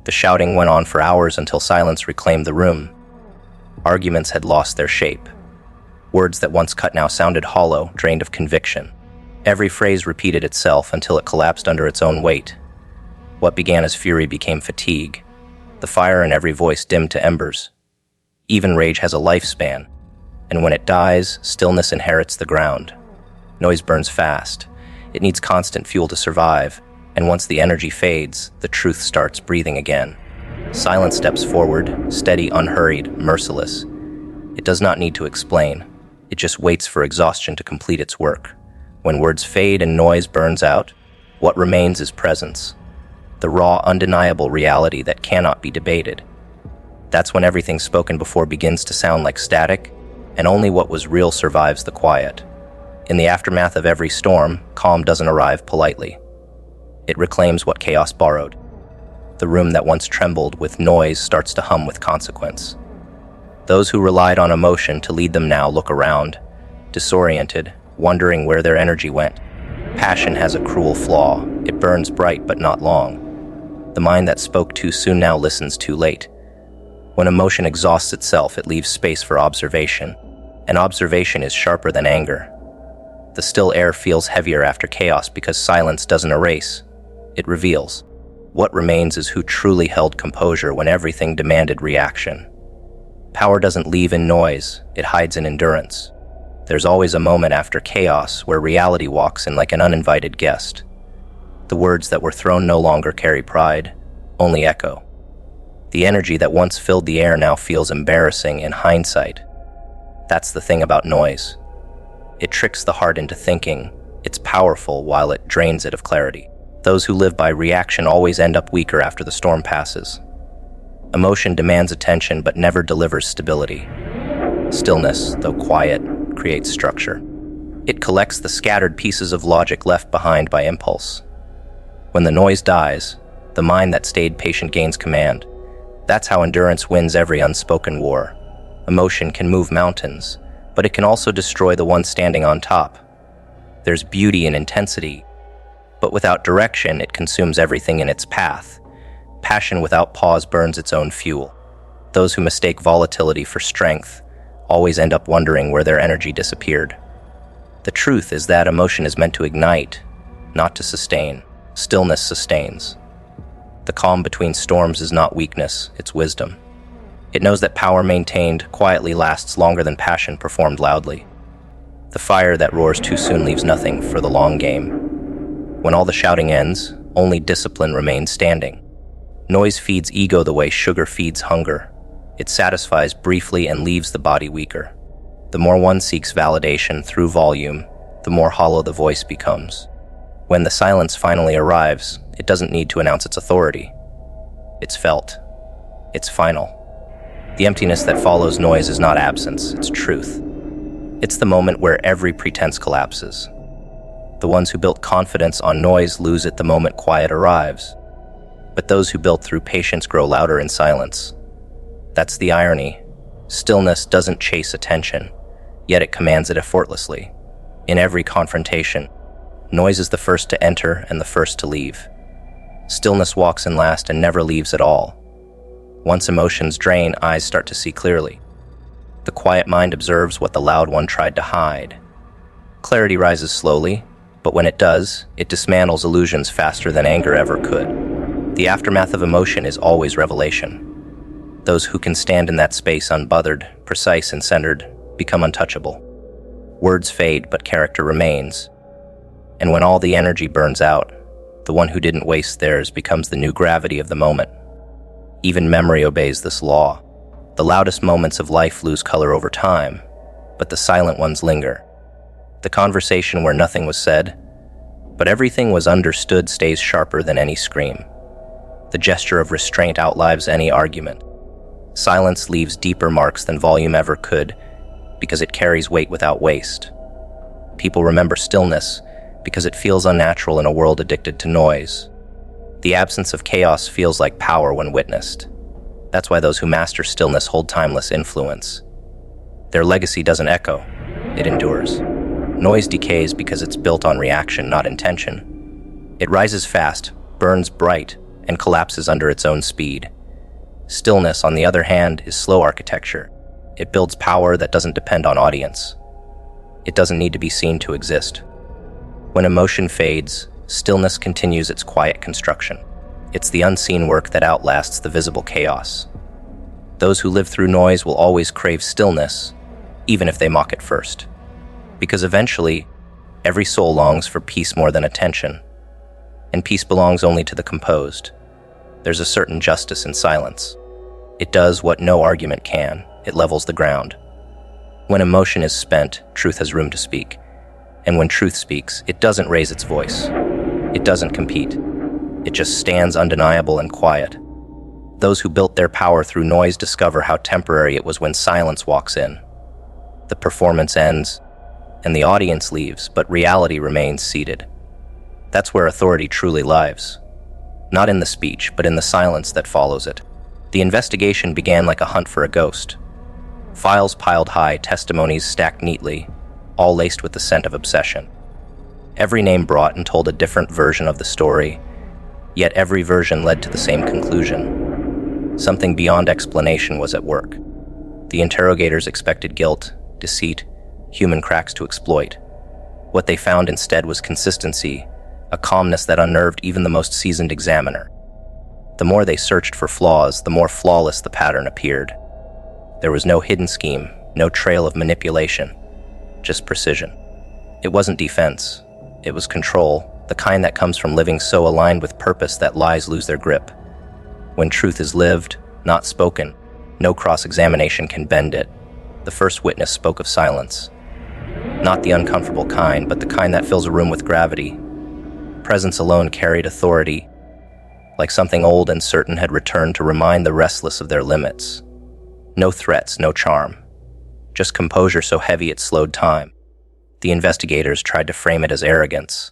The shouting went on for hours until silence reclaimed the room. Arguments had lost their shape. Words that once cut now sounded hollow, drained of conviction. Every phrase repeated itself until it collapsed under its own weight. What began as fury became fatigue. The fire in every voice dimmed to embers. Even rage has a lifespan, and when it dies, stillness inherits the ground. Noise burns fast. It needs constant fuel to survive, and once the energy fades, the truth starts breathing again. Silence steps forward, steady, unhurried, merciless. It does not need to explain. It just waits for exhaustion to complete its work. When words fade and noise burns out, what remains is presence. The raw, undeniable reality that cannot be debated. That's when everything spoken before begins to sound like static, and only what was real survives the quiet. In the aftermath of every storm, calm doesn't arrive politely. It reclaims what chaos borrowed. The room that once trembled with noise starts to hum with consequence. Those who relied on emotion to lead them now look around, disoriented, wondering where their energy went. Passion has a cruel flaw. It burns bright but not long. The mind that spoke too soon now listens too late. When emotion exhausts itself, it leaves space for observation, and observation is sharper than anger. The still air feels heavier after chaos because silence doesn't erase. It reveals. What remains is who truly held composure when everything demanded reaction. Power doesn't leave in noise, it hides in endurance. There's always a moment after chaos where reality walks in like an uninvited guest. The words that were thrown no longer carry pride, only echo. The energy that once filled the air now feels embarrassing in hindsight. That's the thing about noise. It tricks the heart into thinking it's powerful while it drains it of clarity. Those who live by reaction always end up weaker after the storm passes. Emotion demands attention but never delivers stability. Stillness, though quiet, creates structure. It collects the scattered pieces of logic left behind by impulse. When the noise dies, the mind that stayed patient gains command. That's how endurance wins every unspoken war. Emotion can move mountains, but it can also destroy the one standing on top. There's beauty in intensity, but without direction, it consumes everything in its path. Passion without pause burns its own fuel. Those who mistake volatility for strength always end up wondering where their energy disappeared. The truth is that emotion is meant to ignite, not to sustain. Stillness sustains. The calm between storms is not weakness, it's wisdom. It knows that power maintained quietly lasts longer than passion performed loudly. The fire that roars too soon leaves nothing for the long game. When all the shouting ends, only discipline remains standing. Noise feeds ego the way sugar feeds hunger. It satisfies briefly and leaves the body weaker. The more one seeks validation through volume, the more hollow the voice becomes. When the silence finally arrives, it doesn't need to announce its authority. It's felt. It's final. The emptiness that follows noise is not absence, it's truth. It's the moment where every pretense collapses. The ones who built confidence on noise lose it the moment quiet arrives. But those who built through patience grow louder in silence. That's the irony. Stillness doesn't chase attention, yet it commands it effortlessly. In every confrontation, noise is the first to enter and the first to leave. Stillness walks in last and never leaves at all. Once emotions drain, eyes start to see clearly. The quiet mind observes what the loud one tried to hide. Clarity rises slowly, but when it does, it dismantles illusions faster than anger ever could. The aftermath of emotion is always revelation. Those who can stand in that space unbothered, precise and centered, become untouchable. Words fade, but character remains. And when all the energy burns out, the one who didn't waste theirs becomes the new gravity of the moment. Even memory obeys this law. The loudest moments of life lose color over time, but the silent ones linger. The conversation where nothing was said, but everything was understood stays sharper than any scream. The gesture of restraint outlives any argument. Silence leaves deeper marks than volume ever could, because it carries weight without waste. People remember stillness because it feels unnatural in a world addicted to noise. The absence of chaos feels like power when witnessed. That's why those who master stillness hold timeless influence. Their legacy doesn't echo, it endures. Noise decays because it's built on reaction, not intention. It rises fast, burns bright, and collapses under its own speed. Stillness, on the other hand, is slow architecture. It builds power that doesn't depend on audience. It doesn't need to be seen to exist. When emotion fades, stillness continues its quiet construction. It's the unseen work that outlasts the visible chaos. Those who live through noise will always crave stillness, even if they mock it first. Because eventually, every soul longs for peace more than attention. And peace belongs only to the composed. There's a certain justice in silence. It does what no argument can. It levels the ground. When emotion is spent, truth has room to speak. And when truth speaks, it doesn't raise its voice. It doesn't compete. It just stands undeniable and quiet. Those who built their power through noise discover how temporary it was when silence walks in. The performance ends, and the audience leaves, but reality remains seated. That's where authority truly lives. Not in the speech, but in the silence that follows it. The investigation began like a hunt for a ghost. Files piled high, testimonies stacked neatly, all laced with the scent of obsession. Every name brought and told a different version of the story, yet every version led to the same conclusion. Something beyond explanation was at work. The interrogators expected guilt, deceit, human cracks to exploit. What they found instead was consistency, a calmness that unnerved even the most seasoned examiner. The more they searched for flaws, the more flawless the pattern appeared. There was no hidden scheme, no trail of manipulation, just precision. It wasn't defense, it was control, the kind that comes from living so aligned with purpose that lies lose their grip. When truth is lived, not spoken, no cross-examination can bend it. The first witness spoke of silence. Not the uncomfortable kind, but the kind that fills a room with gravity. Presence alone carried authority, like something old and certain had returned to remind the restless of their limits. No threats, no charm. Just composure so heavy it slowed time. The investigators tried to frame it as arrogance,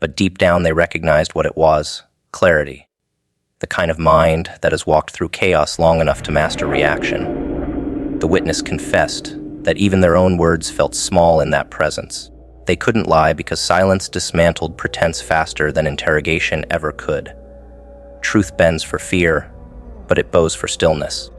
but deep down they recognized what it was: clarity. The kind of mind that has walked through chaos long enough to master reaction. The witness confessed that even their own words felt small in that presence. They couldn't lie because silence dismantled pretense faster than interrogation ever could. Truth bends for fear, but it bows for stillness.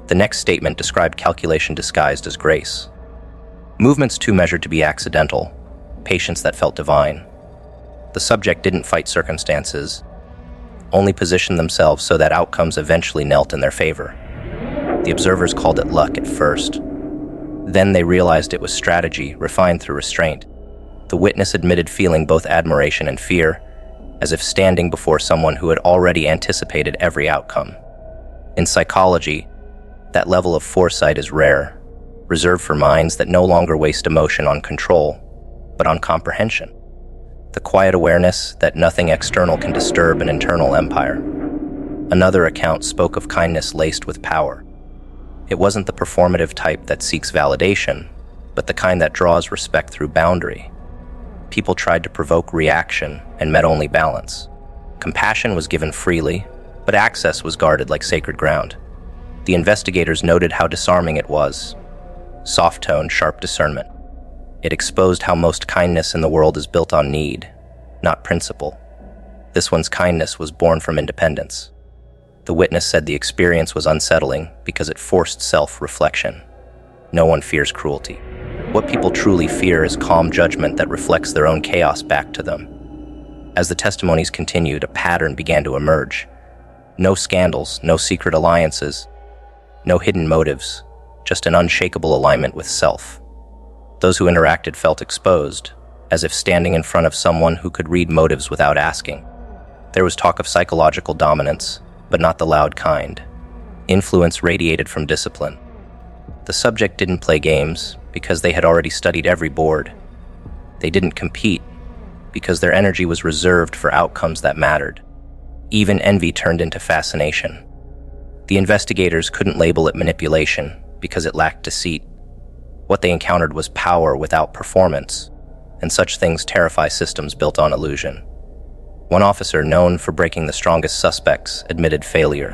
The next statement described calculation disguised as grace. Movements too measured to be accidental, patience that felt divine. The subject didn't fight circumstances, only positioned themselves so that outcomes eventually knelt in their favor. The observers called it luck at first. Then they realized it was strategy, refined through restraint. The witness admitted feeling both admiration and fear, as if standing before someone who had already anticipated every outcome. In psychology, that level of foresight is rare, reserved for minds that no longer waste emotion on control, but on comprehension. The quiet awareness that nothing external can disturb an internal empire. Another account spoke of kindness laced with power. It wasn't the performative type that seeks validation, but the kind that draws respect through boundary. People tried to provoke reaction and met only balance. Compassion was given freely, but access was guarded like sacred ground. The investigators noted how disarming it was. Soft tone, sharp discernment. It exposed how most kindness in the world is built on need, not principle. This one's kindness was born from independence. The witness said the experience was unsettling because it forced self-reflection. No one fears cruelty. What people truly fear is calm judgment that reflects their own chaos back to them. As the testimonies continued, a pattern began to emerge. No scandals, no secret alliances, no hidden motives, just an unshakable alignment with self. Those who interacted felt exposed, as if standing in front of someone who could read motives without asking. There was talk of psychological dominance, but not the loud kind. Influence radiated from discipline. The subject didn't play games because they had already studied every board. They didn't compete because their energy was reserved for outcomes that mattered. Even envy turned into fascination. The investigators couldn't label it manipulation because it lacked deceit. What they encountered was power without performance, and such things terrify systems built on illusion. One officer, known for breaking the strongest suspects, admitted failure.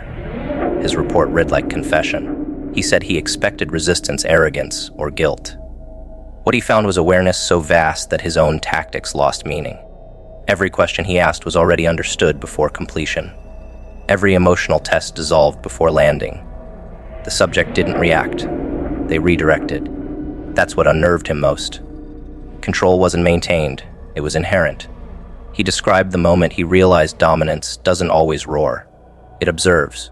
His report read like confession. He said he expected resistance, arrogance, or guilt. What he found was awareness so vast that his own tactics lost meaning. Every question he asked was already understood before completion. Every emotional test dissolved before landing. The subject didn't react. They redirected. That's what unnerved him most. Control wasn't maintained. It was inherent. He described the moment he realized dominance doesn't always roar. It observes.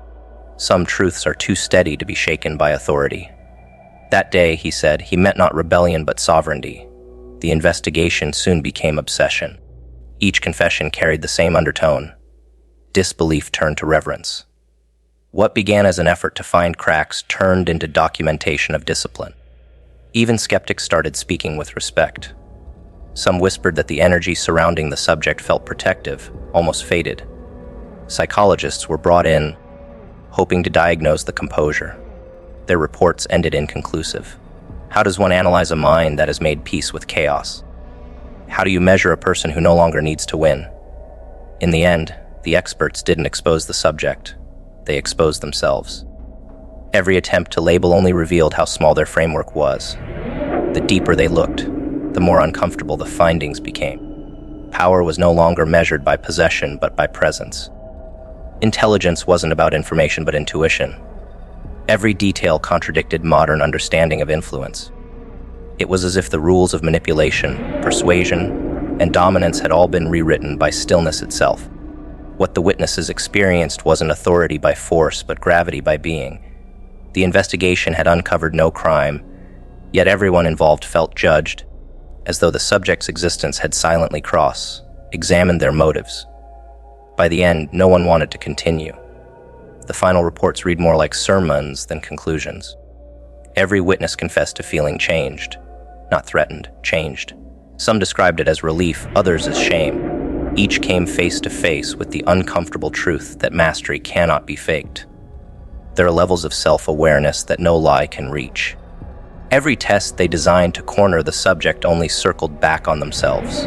Some truths are too steady to be shaken by authority. That day, he said, he meant not rebellion but sovereignty. The investigation soon became obsession. Each confession carried the same undertone. Disbelief turned to reverence. What began as an effort to find cracks turned into documentation of discipline. Even skeptics started speaking with respect. Some whispered that the energy surrounding the subject felt protective, almost faded. Psychologists were brought in, hoping to diagnose the composure. Their reports ended inconclusive. How does one analyze a mind that has made peace with chaos? How do you measure a person who no longer needs to win? In the end, the experts didn't expose the subject. They exposed themselves. Every attempt to label only revealed how small their framework was. The deeper they looked, the more uncomfortable the findings became. Power was no longer measured by possession but by presence. Intelligence wasn't about information but intuition. Every detail contradicted modern understanding of influence. It was as if the rules of manipulation, persuasion, and dominance had all been rewritten by stillness itself. What the witnesses experienced wasn't authority by force but gravity by being. The investigation had uncovered no crime, yet everyone involved felt judged, as though the subject's existence had silently examined their motives. By the end, no one wanted to continue. The final reports read more like sermons than conclusions. Every witness confessed to feeling changed, not threatened, changed. Some described it as relief, others as shame. Each came face to face with the uncomfortable truth that mastery cannot be faked. There are levels of self-awareness that no lie can reach. Every test they designed to corner the subject only circled back on themselves.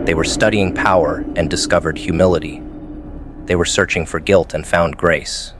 They were studying power and discovered humility. They were searching for guilt and found grace.